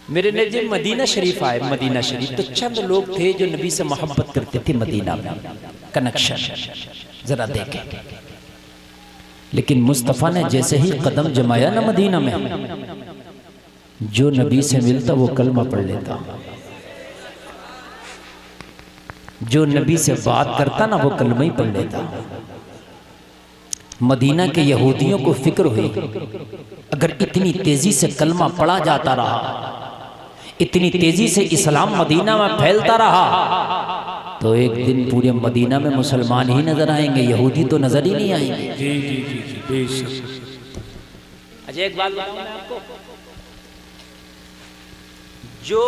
मेरे ने जब मदीना शरीफ आए, मदीना शरीफ, तो चंद लोग थे जो नबी से मोहब्बत करते थे, मदीना में कनेक्शन जरा देखे। लेकिन मुस्तफ़ा ने जैसे ही कदम जमाया ना मदीना में, जो नबी से मिलता वो कलमा पढ़ लेता, जो नबी से बात करता ना वो कलमा ही पढ़ लेता। मदीना के यहूदियों को फिक्र हुई, अगर इतनी तेजी से कलमा पढ़ा जाता रहा, इतनी तेजी से इस्लाम मदीना में फैलता रहा, तो एक दिन पूरे मदीना में मुसलमान ही नजर आएंगे, यहूदी तो नजर ही नहीं आएंगे। जी जी जी जी बेशक। अच्छा एक बात बताऊं मैं आपको, जो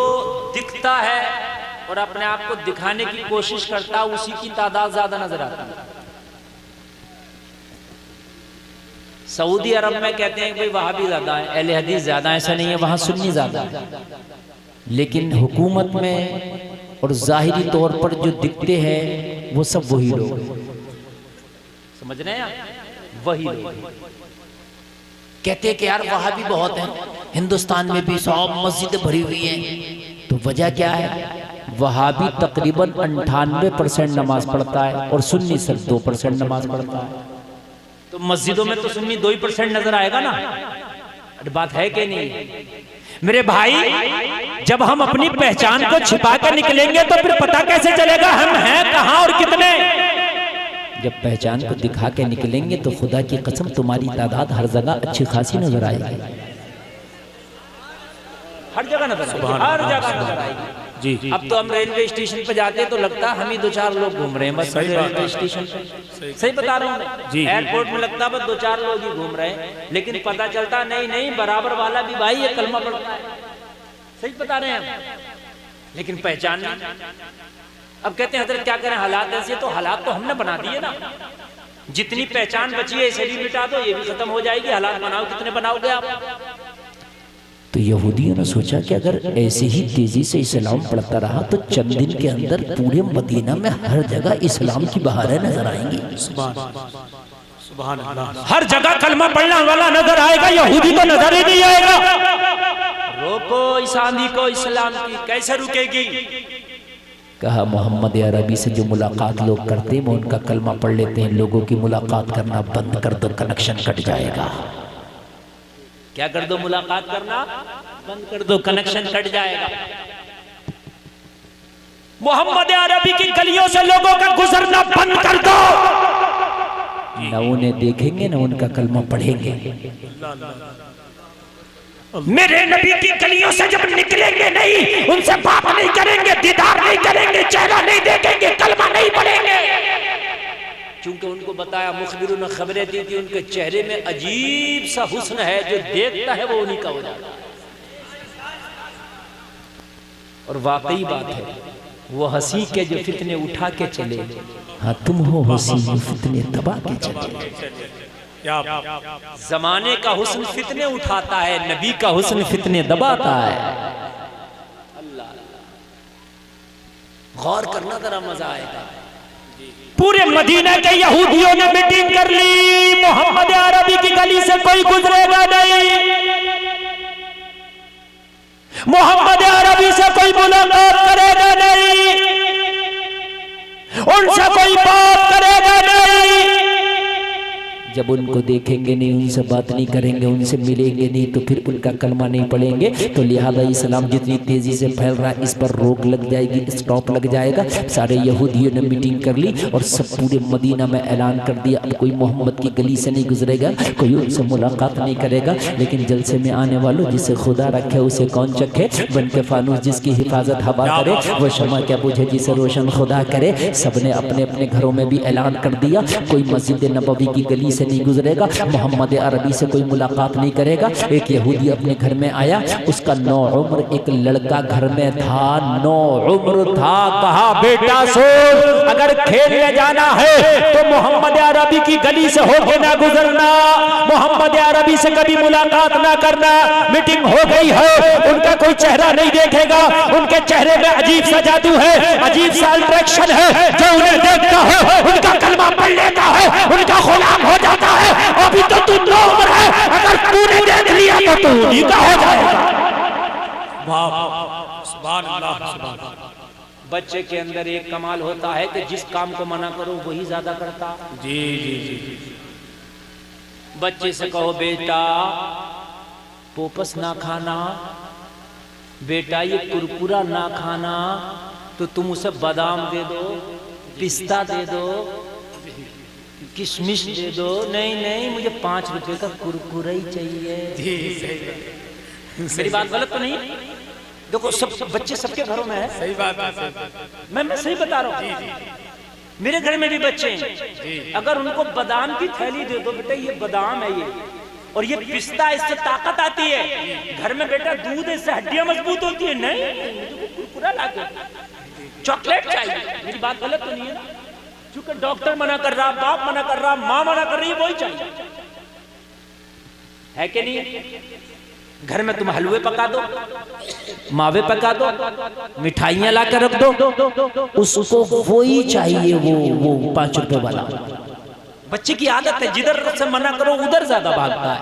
दिखता है और अपने आप को दिखाने की कोशिश करता है उसी की तादाद ज्यादा नजर आती है। सऊदी अरब में कहते हैं कि भाई वहां भी ज्यादा है, अहले हदीस ज्यादा, ऐसा नहीं है, वहां सुन्नी ज्यादा है। लेकिन हुकूमत में और जाहिरी तौर पर जो दिखते हैं वो सब वही लोग, समझ रहे हैं आप, वही लोग कहते हैं कि यार वहां भी बहुत हैं, हिंदुस्तान में भी सब मस्जिदें भरी हुई हैं। तो वजह क्या है? वहां भी तकरीबन 98% नमाज पढ़ता है और सुन्नी सिर्फ 2% नमाज पढ़ता है। तो मस्जिदों में तो सुन्नी 2% नजर आएगा ना। बात है कि नहीं मेरे भाई? जब हम अपनी पहचान को छिपा कर निकलेंगे तो फिर पता कैसे चलेगा हम हैं कहां और कितने? जब पहचान को दिखा के निकलेंगे तो खुदा की कसम तुम्हारी तादाद हर जगह अच्छी खासी नजर आएगी, हर जगह नजर आएगी, हर जगह नजर आएगी। जी जी। अब तो हम रेलवे स्टेशन पे जाते हैं तो लगता है हम ही 2-4 लोग घूम रहे हैं बस रेलवे स्टेशन पे। सही बता रहा हूँ मैं। एयरपोर्ट में लगता है बस 2-4 लोग ही घूम रहे हैं, लेकिन पता चलता नहीं बराबर वाला भी भाई ये कलमा पढ़ता है। सही बता रहे हैं हम, लेकिन पहचान नहीं। अब कहते हैं हजरत क्या करें, हालात ऐसे, तो हालात तो हमने बना दिए ना। जितनी पहचान बची है इसे भी मिटा दो, ये भी खत्म हो जाएगी। हालात बनाओ, कितने बनाओगे आप? तो यहूदियों ने सोचा कि अगर ऐसे ही तेजी से इस्लाम पढ़ता रहा तो चंद दिन के अंदर पूरे मदीना में हर जगह इस्लाम की बहारें नजर आएंगी। सुभान अल्लाह। हर जगह कलमा पढ़ने वाला नजर आएगा, यहूदी तो नजर ही नहीं आएगा। रोको इस आंधी को इस्लाम की, कैसे रुकेगी? कहा मोहम्मद अरबी से जो मुलाकात लोग करते हैं वो उनका कलमा पढ़ लेते हैं, लोगों की मुलाकात करना बंद कर दो, कनेक्शन कट जाएगा। क्या कर दो? मुलाकात करना बंद कर दो, कनेक्शन कट जाएगा। मोहम्मद अरबी की गलियों से लोगों का गुजरना बंद कर दो, न उन्हें देखेंगे न उनका कलमा पढ़ेंगे। मेरे नबी की गलियों से जब निकलेंगे नहीं, उनसे बात नहीं करेंगे, दीदार नहीं करेंगे, चेहरा नहीं देखेंगे, कलमा नहीं पढ़ेंगे। चूंकि उनको बताया, मुखबिरों ने खबरें दी थी, उनके चेहरे में अजीब सा हुस्न है, जो देखता है वो उन्हीं का हो जाता है। और वाकई बात है, वो हंसी के जो फितने उठा के चले, हाँ तुम हो हंसी जो फितने दबा के चले। जमाने का हुस्न फितने उठाता है, नबी का हुस्न फितने दबाता है। अल्लाह, गौर करना जरा, मजा आएगा। पूरे मदीना के यहूदियों ने मीटिंग कर ली, मोहम्मद अरबी की गली से कोई गुजरेगा नहीं, मोहम्मद अरबी से कोई मुलाकात करेगा नहीं, उनसे कोई बात करेगा नहीं। जब उनको देखेंगे नहीं, उनसे बात नहीं करेंगे, उनसे मिलेंगे नहीं, तो फिर उनका कलमा नहीं पढ़ेंगे। तो लिहाजा इस्लाम जितनी तेजी से फैल रहा है इस पर रोक लग जाएगी, स्टॉप लग जाएगा। सारे यहूदियों ने मीटिंग कर ली और सब पूरे मदीना में ऐलान कर दिया, अब कोई मोहम्मद की गली से नहीं गुजरेगा, कोई उनसे मुलाकात नहीं करेगा। लेकिन जलसे में आने वालों, जिसे खुदा रखे उसे कौन चखे, बन के फानूस जिसकी हिफाजत हवा करे, वो शमा क्या बुझे जिसे रोशन खुदा करे। सबने अपने अपने घरों में भी ऐलान कर दिया, कोई मस्जिद नबवी की गली से नहीं गुजरेगा, मोहम्मद अरबी से कोई मुलाकात नहीं करेगा। एक यहूदी अपने घर में आया, उसका 9 उम्र एक लड़का घर में था, 9 उम्र था। कहा बेटा सुन, अगर खेलने जाना है तो मोहम्मद अरबी की गली से होके ना गुजरना, मोहम्मद अरबी से कभी मुलाकात ना करना। मीटिंग हो गई है, उनका कोई चेहरा नहीं देखेगा, उनके चेहरे में अजीब सा जादू है, अजीब सा अट्रैक्शन है, जो उन्हें देखता है उनका कलमा पढ़ लेता है, उनका गुलाम हो जाता है। अभी तो तू 9 उम्र है, अगर तूने देख लिया तो तू उन्हीं का हो जाएगा। वाह सुभान अल्लाह सुभान अल्लाह। बच्चे के अंदर एक कमाल होता है कि जिस काम को मना करो वही ज्यादा करता। जी जी जी। बच्चे से कहो बेटा पोपस ना खाना, बेटा ये कुरकुरा ना खाना, तो तुम उसे बादाम दे दो, पिस्ता दे दो, किशमिश दे दो। नहीं नहीं मुझे 5 रुपए का कुरकुरा ही चाहिए। जी सही मेरी बात गलत तो नहीं? देखो सब बच्चे सबके घरों में है। सही बात है। मैं सही बता रहा हूँ। मेरे घर में भी बच्चे हैं, अगर उनको बादाम की थैली दे दो, बेटा ये बादाम है ये, और ये पिस्ता इससे ताकत आती है, घर में बेटा दूध इससे हड्डियां मजबूत होती है, नहीं मुझे कुरकुरा ला दो, चॉकलेट चाहिए। मेरी बात गलत तो नहीं है ना? क्योंकि डॉक्टर मना कर रहा, बाप मना कर रहा, माँ मना कर रही है, वही चाहिए, है कि नहीं? घर में तुम हलवे पका दो, मावे पका दो, मिठाइयां ला कर रख दो, उसको वही चाहिए, वो 5 रुपए वाला। बच्चे की आदत है, जिधर से मना करो उधर ज्यादा भागता है।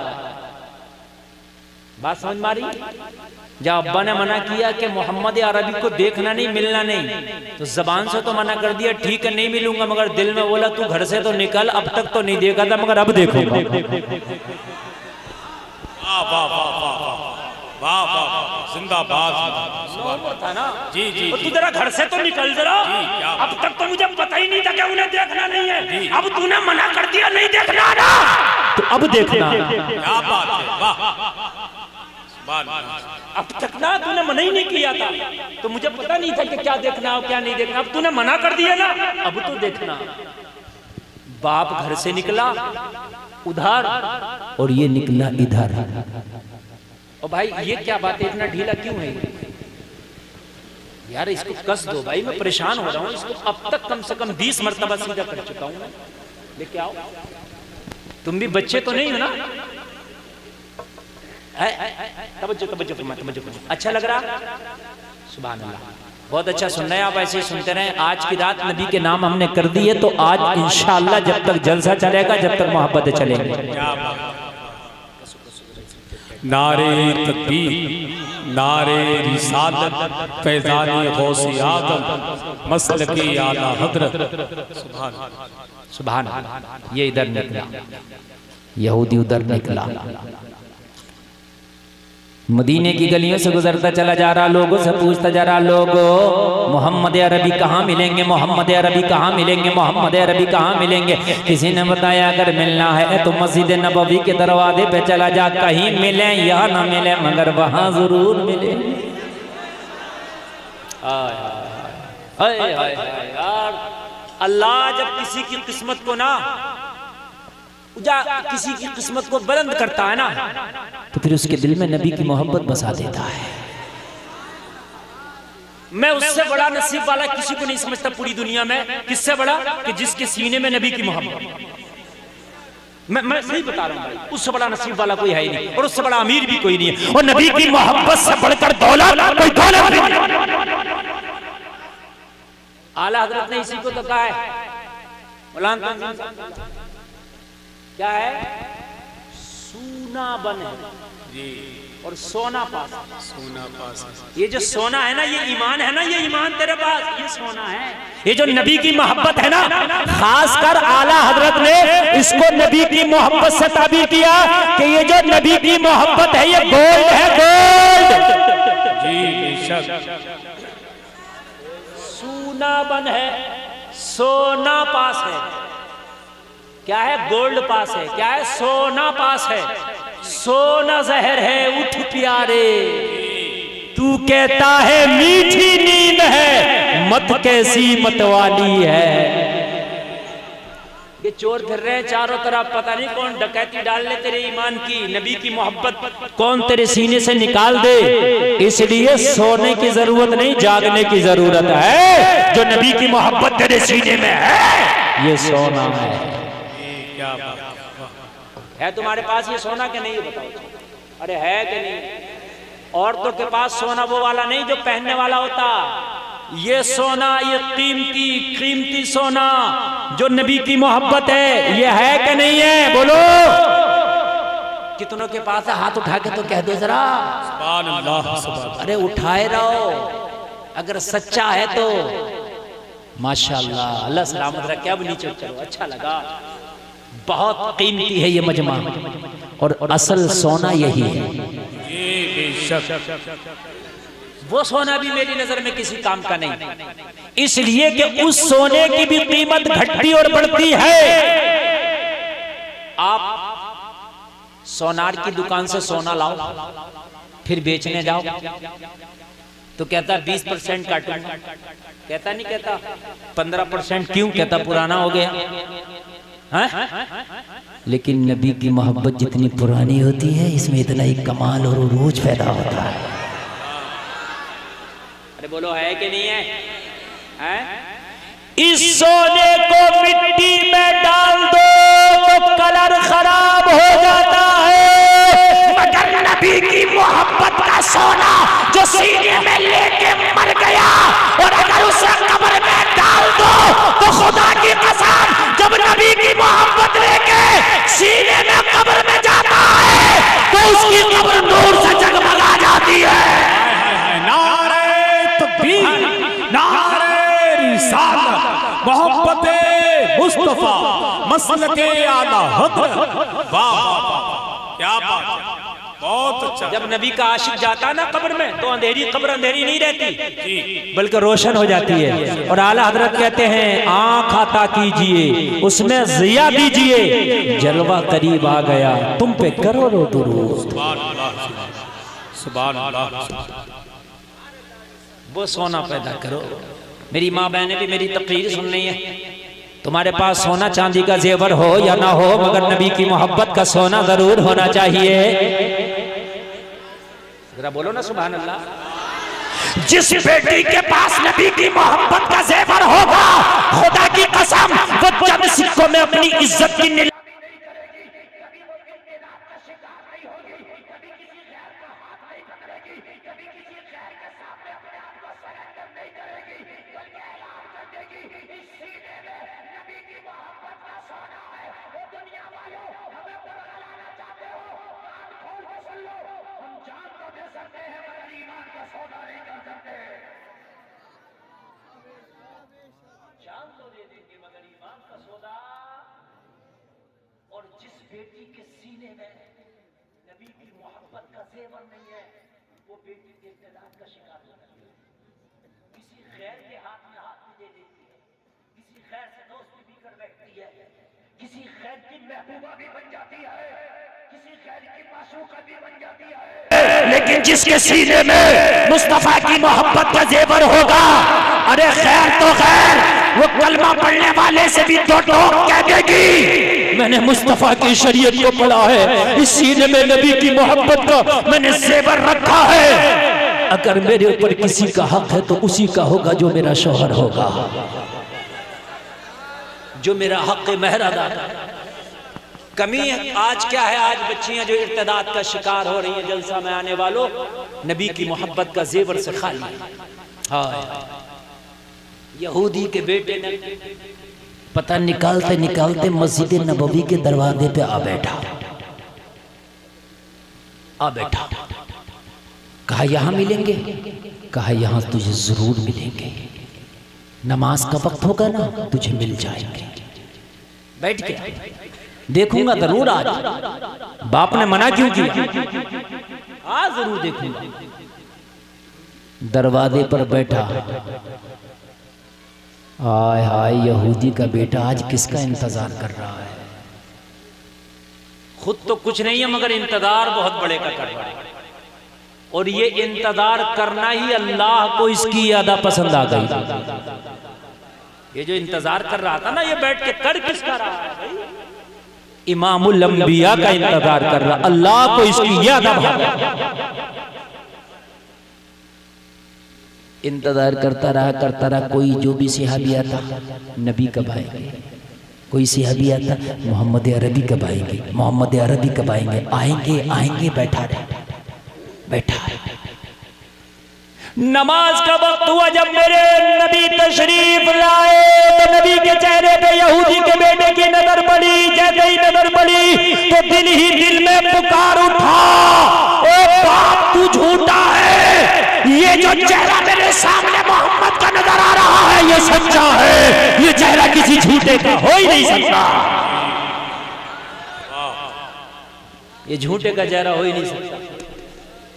बात समझ मारी? जब अब्बा ने मना किया कि मोहम्मद अरबी को देखना नहीं, मिलना नहीं, तो जबान से तो मना कर दिया, ठीक है नहीं मिलूंगा, मगर दिल में बोला तू घर से तो निकल, अब तक तो नहीं देखा था मगर अब देखूंगा। वाह वाह वाह वाह वाह जिंदाबाद था ना? जी जी। तू जरा घर से तो निकल जरा, अब तक तो मुझे पता ही नहीं था कि उन्हें देखना नहीं है, अब तूने मना कर दिया नहीं देखना ना, तो अब देखना। क्या बात है, वाह सुभान अल्लाह। अब तक ना तूने मना ही नहीं किया था, तो मुझे पता नहीं था कि क्या देखना हो क्या नहीं देखना, अब तूने मना कर दिया ना, अब तो देखना। बाप घर से निकला उधर और ये निकला इधर। और भाई ये क्या बात है, इतना ढीला क्यों है यार? इसको कस दो भाई, मैं परेशान हो रहा हूँ। इसको अब तक कम से कम 20 मरतबा सीधा कर चुका हूँ। लेके आओ, तुम भी बच्चे तो नहीं हो ना? तवज्जो। अच्छा लग रहा? सुभान अल्लाह, बहुत अच्छा सुन रहे हैं आप, ऐसे ही सुनते रहे। आज की रात नबी के नाम हमने कर दिए, तो आज इंशाअल्लाह जब तक जलसा चलेगा, जब तक मोहब्बत चलेंगे। नारे तकबीर, नारे रिसालत, फैज़ाने गौसे आज़म, मसलके आला हज़रत। सुभान ये इधर निकला, यहूदी उधर निकला, मदीने की गलियों से गुजरता चला जा रहा, लोगों से पूछता जा रहा, लोगों मोहम्मद अरबी कहाँ मिलेंगे, मोहम्मद अरबी कहाँ मिलेंगे, मोहम्मद अरबी कहाँ मिलेंगे? किसी ने बताया अगर मिलना है तो मस्जिद नबवी के दरवाजे पे चला जा, कहीं मिले या ना मिले मगर वहां जरूर मिले। यार अल्लाह जब किसी की किस्मत को ना किसी की किस्मत को बुलंद करता है ना, तो फिर उसके दिल में नबी की मोहब्बत बसा देता है। मैं उससे बड़ा नसीब वाला किसी को नहीं समझता पूरी दुनिया में। किससे बड़ा? कि जिसके सीने में नबी की मोहब्बत। मैं सही बता रहा हूँ भाई, उससे बड़ा नसीब वाला कोई है ही नहीं, और उससे बड़ा अमीर भी कोई नहीं है, और नबी की मोहब्बत से बढ़कर दौलत कोई दौलत नहीं। आला हजरत ने इसी को तो कहा है, क्या है? सूना बन है जी, और सोना पास। सोना पास। ये जो सोना है ना, ये ईमान है ना, ये ईमान तेरे पास, ये सोना है। ये जो नबी की मोहब्बत है ना, खासकर आला हजरत ने इसको नबी की मोहब्बत से ताबीर किया कि ये जो नबी की मोहब्बत है ये गोल्ड है, गोल्ड। जी बेशक। सूना बन है, सोना पास है। क्या है? गोल्ड पास है। क्या है? सोना पास है। सोना जहर है उठ प्यारे, तू कहता है मीठी नींद है, मत कैसी मतवाली है। ये चोर फिर रहे हैं चारों तरफ, पता नहीं कौन डकैती डाल ले तेरे ईमान की, नबी की मोहब्बत कौन तेरे सीने से निकाल दे। इसलिए सोने की जरूरत नहीं, जागने की जरूरत है। जो नबी की मोहब्बत तेरे सीने में है ये सोना है। है तुम्हारे पास ये सोना के नहीं? बताओ। अरे है कि नहीं? औरतों के पास सोना वो वाला नहीं जो पहनने वाला होता, ये सोना, ये कीमती कीमती सोना जो नबी की मोहब्बत है, ये है कि नहीं है? बोलो। कितनों के पास है हाथ उठा के तो कह दो जरा सुभान अल्लाह सुभान। अरे उठाए रहो अगर सच्चा है तो। माशाअल्लाह अल्लाह सलामत रखे। अब नीचे चलो, अच्छा लगा। बहुत कीमती है ये मजमा और असल सोना यही है। ये बेशक वो सोना भी मेरी नजर में किसी काम का नहीं, इसलिए कि उस सोने की भी कीमत घटती और बढ़ती है। आप सोनार की दुकान से सोना लाओ फिर बेचने जाओ तो कहता 20% काटूंगा, कहता नहीं कहता 15%। क्यों कहता पुराना हो गया है? लेकिन नबी की मोहब्बत जितनी पुरानी होती है इसमें इतना ही कमाल और उरूज पैदा होता है। अरे बोलो है कि नहीं है, है? इस सोने को मिट्टी में डाल दो तो कलर खराब हो जाता है, मगर नबी की मोहब्बत का सोना जो सीने में लेके मर गया और अगर उसे कब्र में डाल दो तो खुदा की कसम जब नबी की मोहब्बत लेके सीने में कब्र में जाता है तो उसकी कब्र नूर से जगमगा जाती है। मोहब्बत मुस्तफा मसलके आला हक़। वाह क्या बात है, बहुत अच्छा। जब नबी का आशिक जाता है ना कब्र में तो अंधेरी कब्र अंधेरी नहीं रहती बल्कि रोशन हो जाती है। और आला हजरत कहते हैं आँख आता कीजिए उसमें ज़िया दीजिए, जलवा करीब आ गया तुम पे करो रो दुरूद। सुभान अल्लाह। वो सोना पैदा करो। मेरी माँ बहनें भी मेरी तकरीर सुन रही है। तुम्हारे पास सोना चांदी का जेवर हो या ना हो मगर नबी की मोहब्बत का सोना जरूर होना चाहिए। जरा बोलो ना सुभान अल्लाह। जिस बेटी के पास नबी की मोहब्बत का जेवर होगा खुदा की कसम वो जब सिक्कों में अपनी इज्जत की बेटी के सीने में नबी की मोहब्बत का जेवर नहीं है वो बेटी इर्तिदाद का शिकार हो जाती है। किसी खैर के हाथ में हाथ भी दे देती है, किसी खैर से दोस्ती भी कर बैठती है, किसी खैर की महबूबा भी बन जाती है, किसी खैर की माशूका भी बन जाती है। लेकिन जिसके सीने में मुस्तफा की मोहब्बत का जेवर होगा अरे खैर तो खैर वो कलमा पढ़ने वाले से भी दो टोक कह देगी मैंने मुस्तफा की शरीयत को पढ़ा है, इस सीने में नबी की मोहब्बत का मैंने जेवर रखा है। अगर मेरे ऊपर किसी का हक है तो उसी का होगा जो मेरा शौहर होगा, जो मेरा हक महर अदा करे। कमी है आज क्या है, आज बच्चियां जो इर्तिदाद का शिकार हो रही हैं जलसा में आने वालों नबी की मोहब्बत का जेवर से खाली। हाँ यहूदी के बेटे ने पता निकालते निकालते मस्जिद नबवी के दरवाजे पे आ बैठा। कहा यहां मिलेंगे, कहा यहां तुझे जरूर मिलेंगे, नमाज का वक्त होगा ना तुझे मिल जाएंगे। बैठ गया, देखूंगा जरूर आज। बाप ने मना क्यों किया? आज जरूर देखूंगा। दरवाजे पर बैठा, हाय हाय यहूदी का बेटा आज किसका इंतजार कर रहा है। खुद तो कुछ नहीं है मगर इंतजार बहुत बड़े का कर रहा है। और ये इंतजार करना ही अल्लाह को इसकी यादा पसंद आ गई। ये जो इंतजार कर रहा था ना ये बैठ के कर किसका रहा है भाई? इमामुल अंबिया का इंतजार कर रहा, अल्लाह को इसकी यादा इंतजार करता रहा। कोई जो भी सिहाबी आता नबी कब आएंगे, कोई सिहाबी आता मोहम्मद अरबी कब आएंगे, मोहम्मद अरबी कब आएंगे, आएंगे आएंगे। बैठा नमाज का वक्त हुआ, जब मेरे नबी तशरीफ लाए तो नबी के चेहरे पे यहूदी के बेटे की नजर पड़ी। जैसे ही नजर पड़ी तो दिल ही दिल में पुकार उठा, ओ बाप तू झूठा है, ये जो चेहरा मेरे सामने मोहम्मद का नजर आ रहा है ये सच्चा है, ये चेहरा किसी झूठे का हो ही नहीं सकता, ये झूठे का चेहरा हो ही नहीं सकता।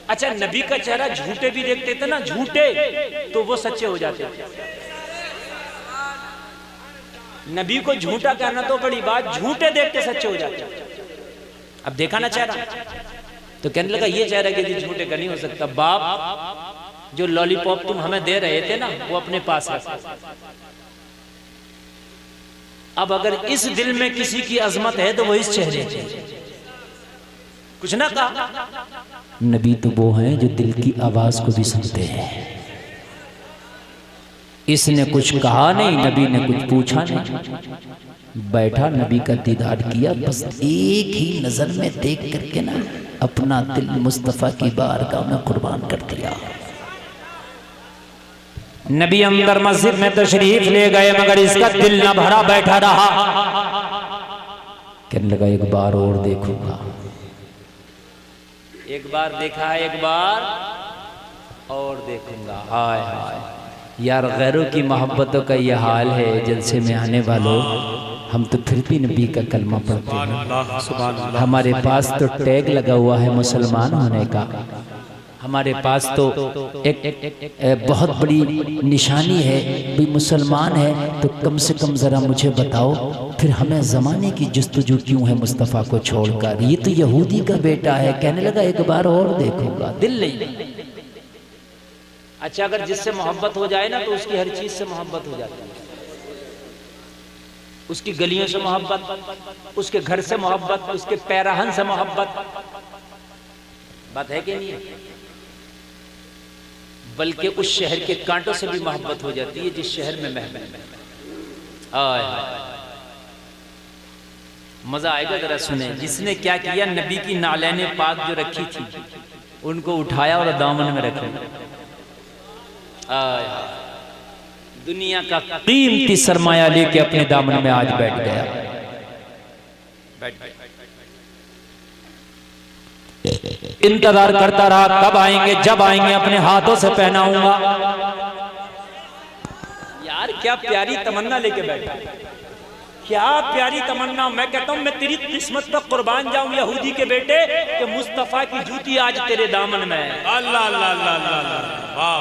अच्छा, नबी का चेहरा झूठे भी देखते थे ना, झूठे तो वो सच्चे हो जाते थे। नबी को झूठा कहना तो बड़ी बात, झूठे देख के सच्चे हो जाते। अब देखा ना चेहरा तो कहने लगा ये चेहरा किसी झूठे का नहीं हो सकता। बाप जो लॉलीपॉप तुम हमें दे रहे थे ना वो अपने पास है। अब अगर इस दिल में किसी की अजमत है तो वो इस चेहरे की, कुछ ना कहा। नबी तो वो हैं जो दिल की आवाज को भी सुनते हैं। इसने कुछ कहा नहीं, नबी ने कुछ पूछा नहीं, बैठा नबी का दीदार किया, बस एक ही नजर में देख करके ना अपना दिल मुस्तफा की बारगाह में कुर्बान कर दिया। नबी अंदर मस्जिद में तशरीफ ले गए मगर इसका दिल न भरा, बैठा रहा। कहने लगा एक बार और देखूंगा। एक बार देखा, एक बार और देखूंगा। हाय हाय यार, गैरों की मोहब्बतों का ये हाल है। जलसे में आने वालों, हम तो फिर भी नबी का कलमा पढ़ते हैं। हमारे पास तो टैग लगा हुआ है मुसलमान होने का, हमारे पास तो एक बहुत बड़ी निशानी है भाई मुसलमान है। तो कम से कम ज़रा मुझे बताओ फिर हमें ज़माने की जस्तजू क्यों है मुस्तफ़ा को छोड़कर? ये तो यहूदी का बेटा है। कहने लगा एक बार और देखूंगा, दिल नहीं। अच्छा, अगर जिससे मोहब्बत हो जाए ना तो उसकी हर चीज़ से मोहब्बत हो जाती है। उसकी गलियों से मोहब्बत, उसके घर से मोहब्बत, उसके पैराहन से मोहब्बत। बात है कि नहीं है? बल्कि उस शहर के कांटों से भी मोहब्बत हो जाती है जिस शहर में महफिल में। आय मजा आएगा, जरा सुने। जिसने क्या किया, नबी की नालैने पाक जो रखी थी उनको उठाया और दामन में रखा। आय दुनिया का कीमती सरमाया लेके अपने दामन में आज बैठ गया। इंतजार करता रहा कब आएंगे, जब आएंगे अपने हाथों से पहनाऊंगा। यार क्या प्यारी तमन्ना लेके बैठा, क्या प्यारी तमन्ना। मैं कहता हूं मैं तेरी किस्मत पर कुर्बान जाऊं यहूदी के बेटे कि मुस्तफा की जूती आज तेरे दामन में है। अल्लाह अल्लाह अल्लाह वाह।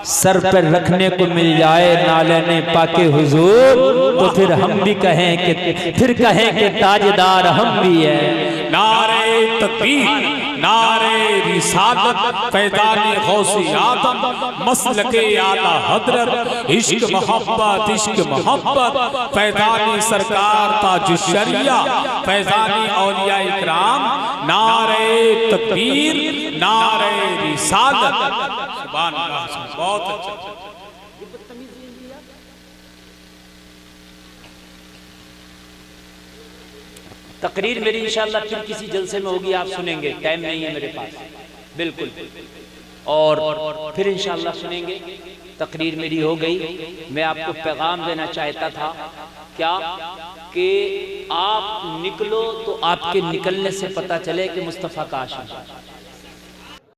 सर पर रखने को मिल जाए नालैने पाके हुजूर तो फिर हम भी कहें कि ताजदार हम भी है। नारे तकबीर, नारे रिसालत, फैज़ाने गौसे आदम, मसलके आला हज़रत, इश्क मोहब्बत, इश्क मोहब्बत, फैज़ाने सरकार ताजुश्शरिया, फैज़ाने औलिया इकराम। नारे तकबीर, नारे रिसालत। सुभान अल्लाह, बहुत अच्छा। तकरीर मेरी इंशाअल्लाह फिर किसी जलसे में होगी, आप सुनेंगे। टाइम नहीं है मेरे पास बिल्कुल, और फिर इंशाअल्लाह सुनेंगे। तकरीर मेरी हो गई। मैं आपको पैगाम देना चाहता था क्या कि आप निकलो तो आपके निकलने से पता चले कि मुस्तफ़ा का आशिक।